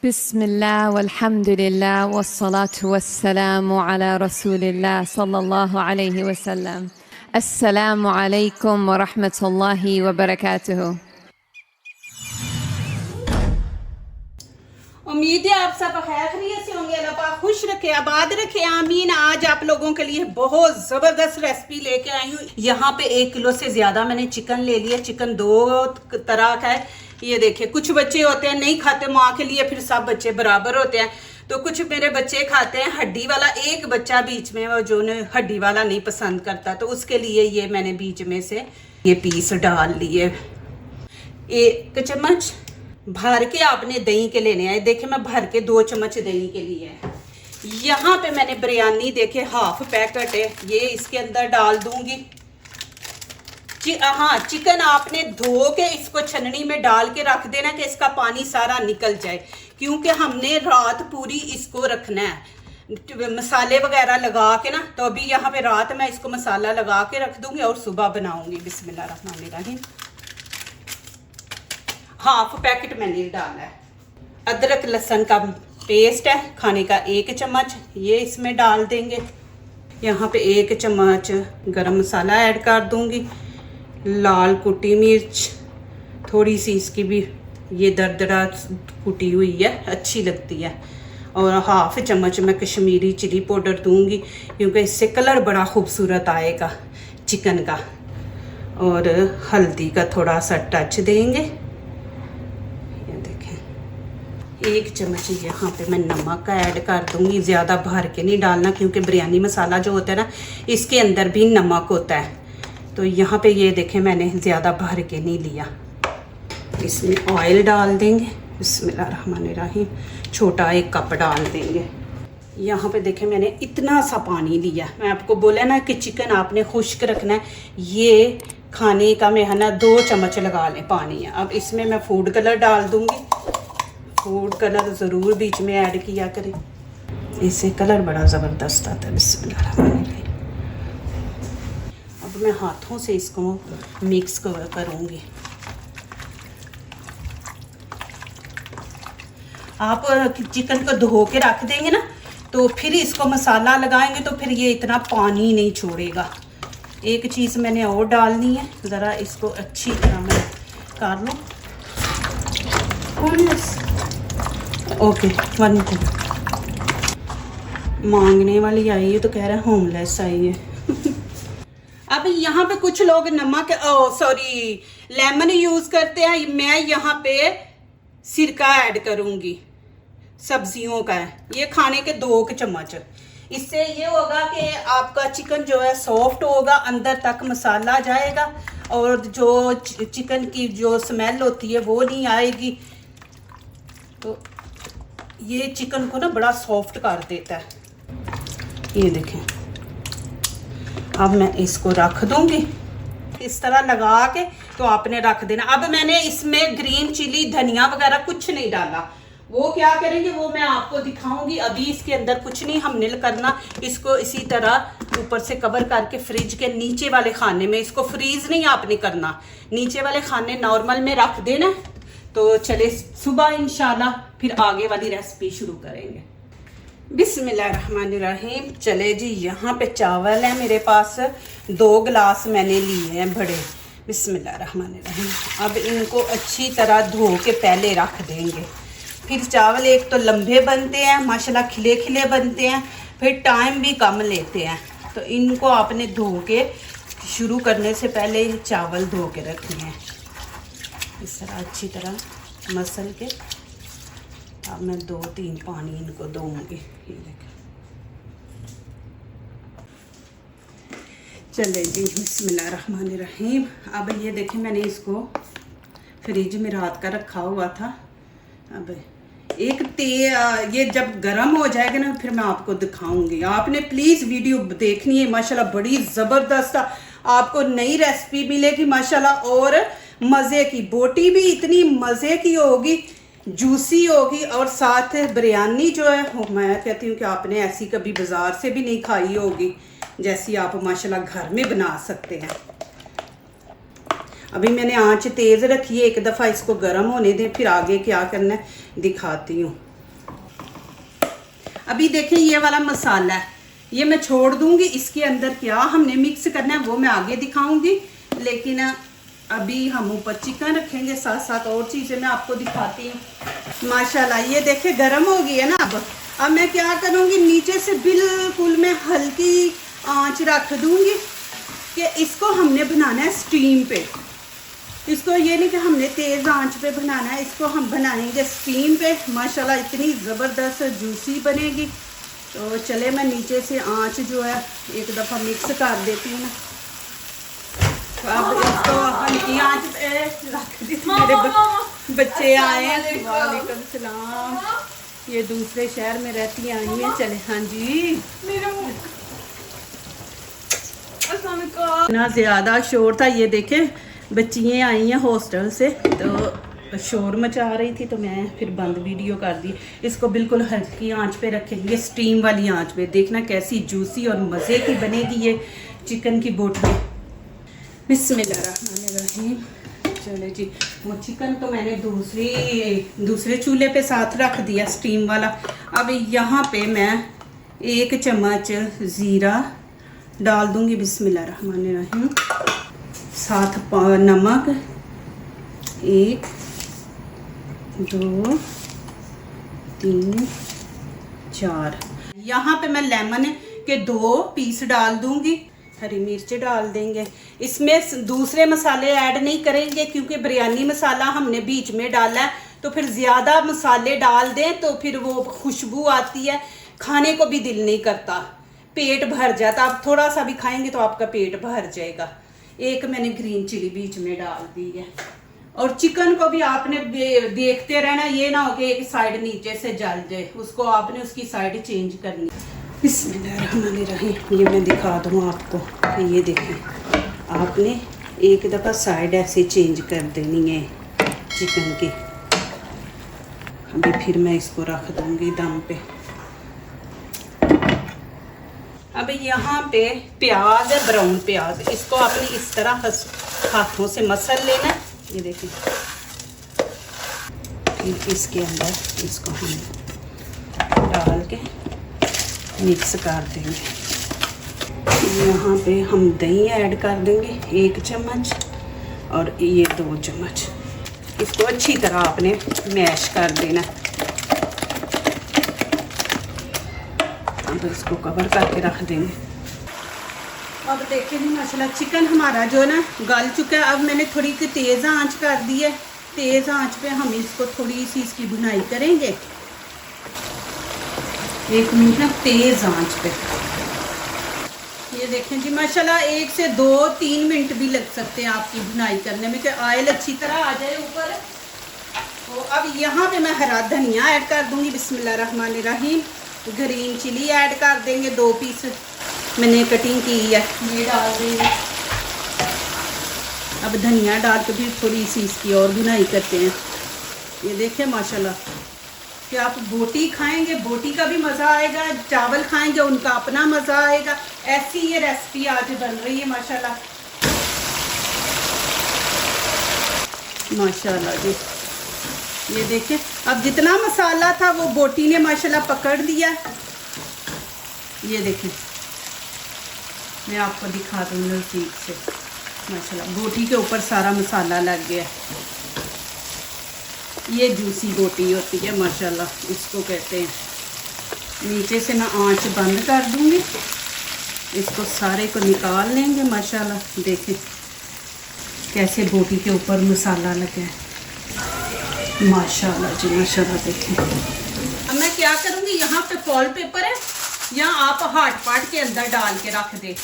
बिस्मिल्लाह वल्हम्दुलिल्लाह वस्सलातु वस्सलामु अला रसूलिल्लाह सल्लल्लाहु अलैहि वसल्लम। अस्सलामु अलैकुम व रहमतुल्लाहि व बरकातुहू। उम्मीद है आप सब खैर खैरियत से होंगे। अल्लाह पाक खुश रखे, आबाद रखे, आमीन। आज आप लोगों के लिए बहुत ज़बरदस्त रेसिपी लेके आई हूँ। यहाँ पे 1 किलो से ज़्यादा मैंने चिकन ले लिया। चिकन 2 तरह का है। ये देखिए, कुछ बच्चे होते हैं नहीं खाते, माँ के लिए फिर सब बच्चे बराबर होते हैं। तो कुछ मेरे बच्चे खाते हैं हड्डी वाला, एक बच्चा बीच में वो जो हड्डी वाला नहीं पसंद करता, तो उसके लिए ये मैंने बीच में से ये पीस डाल लिए। 1 चम्मच भर के आपने दही के लेने आए। देखिए मैं भर के 2 चम्मच दही के लिए है। यहाँ पे मैंने बिरयानी देखे हाफ पैकेट है, ये इसके अंदर डाल दूंगी। हाँ, चिकन आपने धो के इसको छन्नी में डाल के रख देना कि इसका पानी सारा निकल जाए, क्योंकि हमने रात पूरी इसको रखना है मसाले वगैरह लगा के ना। तो अभी यहाँ पे रात मैं इसको मसाला लगा के रख दूंगी और सुबह बनाऊंगी। बिस्मिल्लाहिर्रहमानिर्रहीम। हाफ पैकेट मैंने डाला है। अदरक लहसुन का पेस्ट है खाने का 1 चम्मच, ये इसमें डाल देंगे। यहाँ पे 1 चम्मच गरम मसाला ऐड कर दूंगी। लाल कुटी मिर्च थोड़ी सी, इसकी भी ये दरदरा कुटी हुई है, अच्छी लगती है। और हाफ चम्मच मैं कश्मीरी चिली पाउडर दूंगी, क्योंकि इससे कलर बड़ा खूबसूरत आएगा चिकन का। और हल्दी का थोड़ा सा टच देंगे। 1 चम्मच यहाँ पे मैं नमक का ऐड कर दूंगी। ज़्यादा भर के नहीं डालना, क्योंकि बिरयानी मसाला जो होता है ना, इसके अंदर भी नमक होता है। तो यहाँ पे ये देखें मैंने ज़्यादा भर के नहीं लिया। इसमें ऑयल डाल देंगे। बिस्मिल्लाहिर्रहमानिर्रहीम। छोटा 1 कप डाल देंगे। यहाँ पे देखें मैंने इतना सा पानी लिया। मैं आपको बोला ना कि चिकन आपने खुश्क रखना है। ये खाने का मैं है ना 2 चम्मच लगा लें पानी है। अब इसमें मैं फूड कलर डाल दूँगी। फूड कलर ज़रूर बीच में ऐड किया करें, इससे कलर बड़ा ज़बरदस्त आता है। बिस्मिल्लाहिर्रहमानिर्रहीम। अब मैं हाथों से इसको मिक्स करूँगी। आप चिकन को धो के रख देंगे ना, तो फिर इसको मसाला लगाएंगे तो फिर ये इतना पानी नहीं छोड़ेगा। एक चीज़ मैंने और डालनी है, ज़रा इसको अच्छी तरह मैं कर लूँ। ओके, 1 मांगने वाली आई है तो कह रहा है होमलेस आई है। अब यहाँ पे कुछ लोग नमक लेमन यूज करते हैं। मैं यहाँ पे सिरका ऐड करूँगी, सब्जियों का है। ये खाने के 2 चम्मच। इससे ये होगा कि आपका चिकन जो है सॉफ्ट होगा, अंदर तक मसाला जाएगा और जो चिकन की जो स्मेल होती है वो नहीं आएगी। तो ये चिकन को ना बड़ा सॉफ्ट कर देता है। ये देखें, अब मैं इसको रख दूंगी इस तरह लगा के, तो आपने रख देना। अब मैंने इसमें ग्रीन चिली धनिया वगैरह कुछ नहीं डाला। वो क्या करेंगे वो मैं आपको दिखाऊंगी। अभी इसके अंदर कुछ नहीं हमने करना। इसको इसी तरह ऊपर से कवर करके फ्रिज के नीचे वाले खाने में, इसको फ्रीज नहीं आपने करना, नीचे वाले खाने नॉर्मल में रख देना। तो चले सुबह इंशाल्लाह फिर आगे वाली रेसिपी शुरू करेंगे। बिस्मिल्लाहिर्रहमानिर्रहीम। चले जी, यहाँ पे चावल है मेरे पास, 2 गिलास मैंने लिए हैं बड़े। बिस्मिल्लाहिर्रहमानिर्रहीम। अब इनको अच्छी तरह धो के पहले रख देंगे। फिर चावल एक तो लंबे बनते हैं माशाल्लाह, खिले खिले बनते हैं, फिर टाइम भी कम लेते हैं। तो इनको आपने धो के शुरू करने से पहले चावल धो के रखने हैं इस तरह अच्छी तरह मसल के। अब मैं 2-3 पानी इनको दूंगी। ये देखें, चले जी, बिस्मिल्लाहिर्रहमानिर्रहीम। अब ये देखें मैंने इसको फ्रिज में रात का रखा हुआ था। अब ये जब गर्म हो जाएगा ना फिर मैं आपको दिखाऊंगी। आपने प्लीज़ वीडियो देखनी है, माशाल्लाह बड़ी ज़बरदस्त आपको नई रेसिपी मिलेगी माशाल्लाह। और मज़े की बोटी भी इतनी मज़े की होगी, जूसी होगी। और साथ बिरयानी जो है मैं कहती हूँ कि आपने ऐसी कभी बाज़ार से भी नहीं खाई होगी, जैसी आप माशाल्लाह घर में बना सकते हैं। अभी मैंने आंच तेज़ रखी है, 1 दफ़ा इसको गर्म होने दें, फिर आगे क्या करना है दिखाती हूँ। अभी देखें ये वाला मसाला है, ये मैं छोड़ दूंगी। इसके अंदर क्या हमने मिक्स करना है वो मैं आगे दिखाऊंगी, लेकिन अभी हम ऊपर चिकन रखेंगे, साथ साथ और चीज़ें मैं आपको दिखाती हूँ। माशाल्लाह ये देखे गर्म हो गई है ना। अब मैं क्या करूँगी, नीचे से बिल्कुल मैं हल्की आंच रख दूँगी कि इसको हमने बनाना है स्टीम पे। इसको ये नहीं कि हमने तेज़ आंच पे बनाना है, इसको हम बनाएंगे स्टीम पे। माशाल्लाह इतनी ज़बरदस्त जूसी बनेगी। तो चले मैं नीचे से आंच जो है एक दफ़ा मिक्स कर देती हूँ ना। तो अब इसको हल्की आंच पे रख दी। मेरे बच्चे आए हैं, वालेकुम सलाम, ये दूसरे शहर में रहती आई हैं। चले हाँ जी, इतना ज़्यादा शोर था। ये देखें बच्चियाँ आई हैं हॉस्टल से, तो शोर मचा रही थी, तो मैं फिर बंद वीडियो कर दी। इसको बिल्कुल हल्की आंच पे रखेंगे, स्टीम वाली आंच पे। देखना कैसी जूसी और मज़े की बनेगी ये चिकन की बोटी। बिस्मिल्लाहिर्रहमानिर्रहीम। चले जी, वो चिकन तो मैंने दूसरे चूल्हे पे साथ रख दिया स्टीम वाला। अब यहाँ पे मैं 1 चम्मच ज़ीरा डाल दूँगी, बिस्मिल्लाहिर्रहमानिर्रहीम। साथ नमक 1 2 3 4। यहाँ पे मैं लेमन के 2 पीस डाल दूँगी। हरी मिर्च डाल देंगे। इसमें दूसरे मसाले ऐड नहीं करेंगे क्योंकि बिरयानी मसाला हमने बीच में डाला है, तो फिर ज़्यादा मसाले डाल दें तो फिर वो खुशबू आती है, खाने को भी दिल नहीं करता, पेट भर जाता। आप थोड़ा सा भी खाएंगे तो आपका पेट भर जाएगा। 1 मैंने ग्रीन चिली बीच में डाल दी है। और चिकन को भी आपने देखते रहना, ये ना हो कि एक साइड नीचे से जल जाए, उसको आपने उसकी साइड चेंज करनी। बिस्मिल्लाहिर्रहमानिर्रहीम। ये मैं दिखा दूँ आपको, ये देखें, आपने एक दफ़ा साइड ऐसे चेंज कर देनी है चिकन की। अभी फिर मैं इसको रख दूँगी दम पे। अब यहाँ पे प्याज है, ब्राउन प्याज, इसको आपने इस तरह हाथों से मसल लेना है। ये देखिए, फिर इसके अंदर इसको हम डाल के मिक्स कर देंगे। यहाँ पे हम दही ऐड कर देंगे 1 चम्मच और ये 2 चम्मच। इसको अच्छी तरह आपने मैश कर देना। अब इसको कवर करके रख देंगे। अब देखिए जी माशाल्लाह चिकन हमारा जो ना गल चुका है। अब मैंने थोड़ी सी तेज़ आंच कर दी है। तेज़ आंच पे हम इसको थोड़ी सी इसकी भुनाई करेंगे। 1 मिनट ना तेज़ आंच पे। ये देखें जी माशाल्लाह 1 से 2-3 मिनट भी लग सकते हैं आपकी भुनाई करने में, कि ऑयल अच्छी तरह आ जाए ऊपर। तो अब यहाँ पे मैं हरा धनिया ऐड कर दूँगी, बिस्मिल्लाहिर्रहमानिर्रहीम। ग्रीन चिली ऐड कर देंगे, 2 पीस मैंने कटिंग की है, ये डाल देंगे। अब धनिया डाल के फिर थोड़ी सी इसकी और भुनाई करते हैं। ये देखें माशाल्लाह कि आप बोटी खाएंगे, बोटी का भी मज़ा आएगा, चावल खाएंगे उनका अपना मज़ा आएगा। ऐसी ये रेसिपी आज बन रही है माशाल्लाह। माशाल्लाह जी, ये देखें अब जितना मसाला था वो बोटी ने माशाल्लाह पकड़ दिया। ये देखें, मैं आपको दिखा दूँ नज़दीक से। माशाल्लाह बोटी के ऊपर सारा मसाला लग गया। ये जूसी बोटी होती है माशाल्लाह, इसको कहते हैं। नीचे से मैं आंच बंद कर दूँगी, इसको सारे को निकाल लेंगे। माशाल्लाह देखें कैसे बोटी के ऊपर मसाला लगा है। माशाल्लाह जी माशाल्लाह देखें। अब मैं क्या करूँगी, यहाँ पे फॉल पेपर है, या आप हाट पाट के अंदर डाल के रख दे।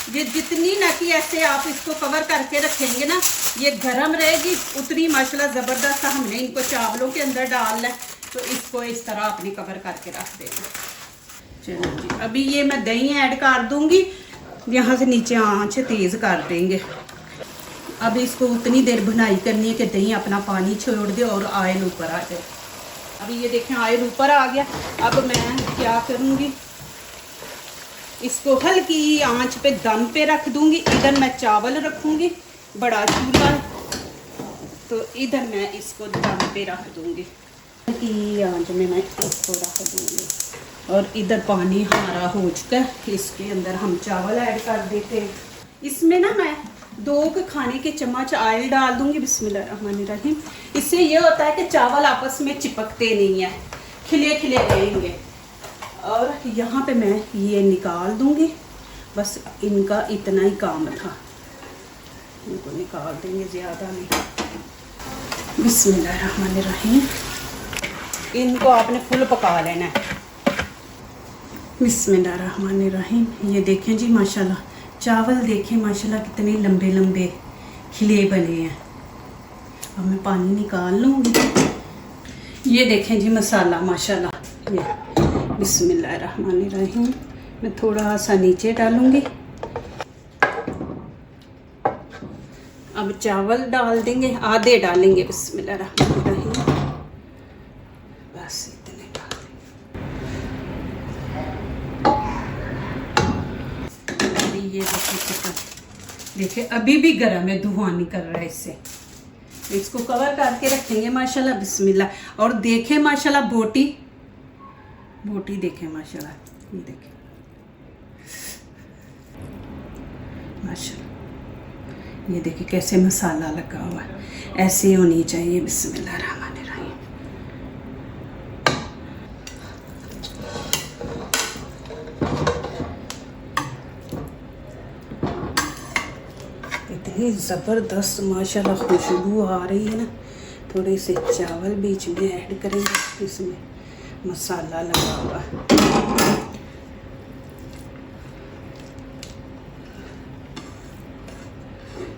ये जितनी ना कि ऐसे आप इसको कवर करके रखेंगे ना, ये गर्म रहेगी उतनी माशाल्लाह ज़बरदस्त। हमने इनको चावलों के अंदर डालना है, तो इसको इस तरह अपनी कवर करके रख देंगे। चलो जी, अभी ये मैं दही ऐड कर दूँगी। यहाँ से नीचे आंच तेज़ कर देंगे। अब इसको उतनी देर भुनाई करनी है कि दही अपना पानी छोड़ दे और ऑयल ऊपर आ जाए। अभी ये देखें ऑयल ऊपर आ गया। अब मैं क्या करूँगी, इसको हल्की आंच पे दम पे रख दूँगी। इधर मैं चावल रखूँगी, बड़ा चूल्हा, तो इधर मैं इसको दम पे रख दूँगी। हल्की आंच में मैं इसको रख दूँगी। और इधर पानी हमारा हो चुका है। इसके अंदर हम चावल ऐड कर देते हैं। इसमें ना मैं 2 खाने के चम्मच ऑयल डाल दूंगी। बिस्मिल्लाहिर्रहमानिर्रहीम। इससे ये होता है कि चावल आपस में चिपकते नहीं है, खिले खिले रहेंगे। और यहाँ पे मैं ये निकाल दूंगी। बस इनका इतना ही काम था, इनको निकाल देंगे, ज़्यादा नहीं। बिस्मिल्लाहिर्रहमानिर्रहीम। इनको आपने फुल पका लेना है। बिस्मिल्लाहिर्रहमानिर्रहीम। ये देखें जी माशाल्लाह, चावल देखें माशाल्लाह कितने लंबे लंबे खिले बने हैं। अब मैं पानी निकाल लूँगी। ये देखें जी मसाला माशाल्लाह। ये बिस्मिल्लाहिर्रहमानिर्रहीम। मैं थोड़ा सा नीचे डालूँगी। अब चावल डाल देंगे, आधे डालेंगे। बिस्मिल्लाहिर्रहमानिर्रहीम। बस इतने डाल देंगे। ये देखिए चिकन, देखिए अभी भी गर्म है, धुआं निकल रहा है इससे। इसको कवर करके रखेंगे माशाल्लाह। बिस्मिल्लाह। और देखें माशाल्लाह बोटी देखें माशाल्लाह। ये देखें माशाल्लाह। ये देखिए कैसे मसाला लगा हुआ है, ऐसे होनी चाहिए। बिस्मिल्लाहिर्रहमानिर्रहीम। इतनी ज़बरदस्त माशाल्लाह खुशबू आ रही है ना। थोड़े से चावल बीच में ऐड करेंगे, इसमें मसाला लगा हुआ है।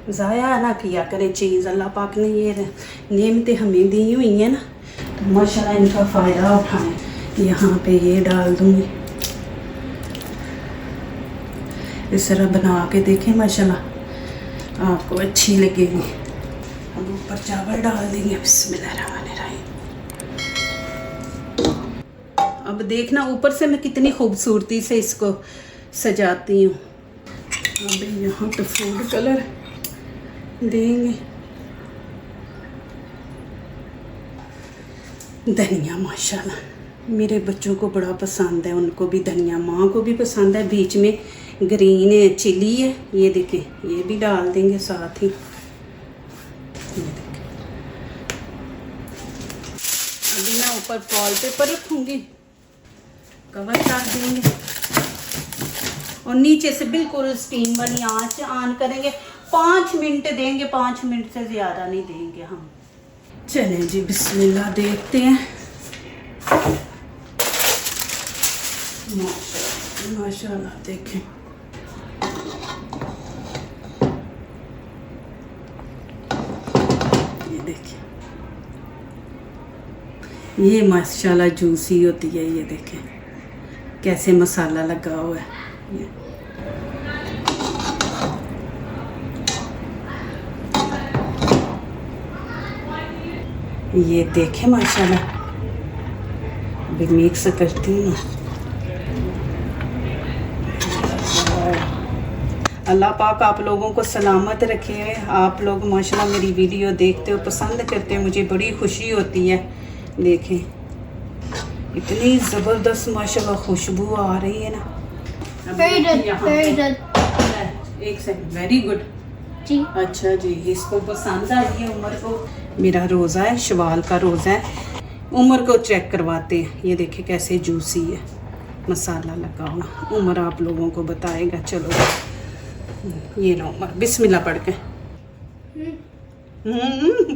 ज़ाया ना किया करें चीज़, अल्लाह पाक ने ये नेमतें हमें दी हुई हैं ना, तो माशाल्लाह इनका फ़ायदा उठाएं। यहाँ पे ये डाल दूँगी। इस तरह बना के देखें माशाल्लाह, आपको अच्छी लगेगी। अब ऊपर चावल डाल देंगे। बिस्मिल्लाहिर्रहमानिर्रहीम। अब देखना ऊपर से मैं कितनी खूबसूरती से इसको सजाती हूँ। अब यहाँ पे फूड कलर देंगे। धनिया माशाल्लाह मेरे बच्चों को बड़ा पसंद है, उनको भी धनिया, माँ को भी पसंद है। बीच में ग्रीन चिली है, ये देखें, ये भी डाल देंगे साथ ही। ये देखें। अभी मैं ऊपर फॉल पेपर रखूँगी, कवर कर देंगे और नीचे से बिल्कुल स्टीम वाली आंच ऑन करेंगे। 5 मिनट देंगे, 5 मिनट से ज़्यादा नहीं देंगे हम। चलें जी बिस्मिल्लाह, देखते हैं। माशाल्लाह देखें, ये देखिए, ये माशाल्लाह जूसी होती है। ये देखें कैसे मसाला लगा हुआ है। ये देखें माशाल्लाह। अभी मिक्स करती हूँ। अल्लाह पाक आप लोगों को सलामत रखे। आप लोग माशाल्लाह मेरी वीडियो देखते हो, पसंद करते हो, मुझे बड़ी खुशी होती है। देखें इतनी ज़बरदस्त माशाल्लाह खुशबू आ रही है ना। Very good. एक सेकंड, वेरी गुड जी। अच्छा जी, इसको पसंद आई है उमर को। मेरा रोज़ा है, शवाल का रोज़ा है। उमर को चेक करवाते हैं। ये देखिए कैसे जूसी है, मसाला लगा हुआ। उमर आप लोगों को बताएगा। चलो ये लो उमर, बिस्मिल्लाह पढ़ के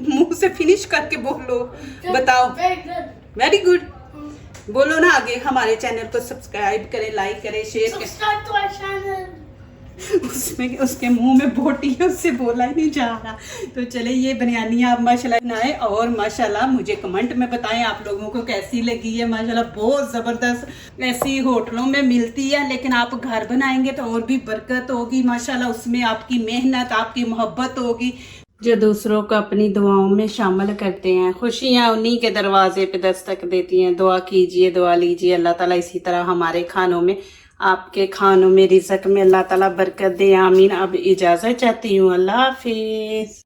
मुंह से फिनिश करके बोलो। बताओ। Very good. वेरी गुड बोलो ना आगे। हमारे चैनल को सब्सक्राइब करें, लाइक करें, शेयर करें। Subscribe to our channel. उसमें उसके मुंह में बोटी है, उससे बोला ही नहीं जा रहा। तो चले ये बिरयानी आप माशाल्लाह बनाएं और माशाल्लाह मुझे कमेंट में बताएं आप लोगों को कैसी लगी है। माशाल्लाह बहुत ज़बरदस्त ऐसी होटलों में मिलती है, लेकिन आप घर बनाएंगे तो और भी बरकत होगी माशाल्लाह। उसमें आपकी मेहनत, आपकी मोहब्बत होगी। जो दूसरों को अपनी दुआओं में शामिल करते हैं, खुशियाँ उन्हीं के दरवाजे पे दस्तक देती हैं। दुआ कीजिए, दुआ लीजिए। अल्लाह ताला इसी तरह हमारे खानों में, आपके खानों में, रिज़्क़ में अल्लाह ताला बरकत दे। आमीन। अब इजाज़त चाहती हूँ। अल्लाह हाफिज़।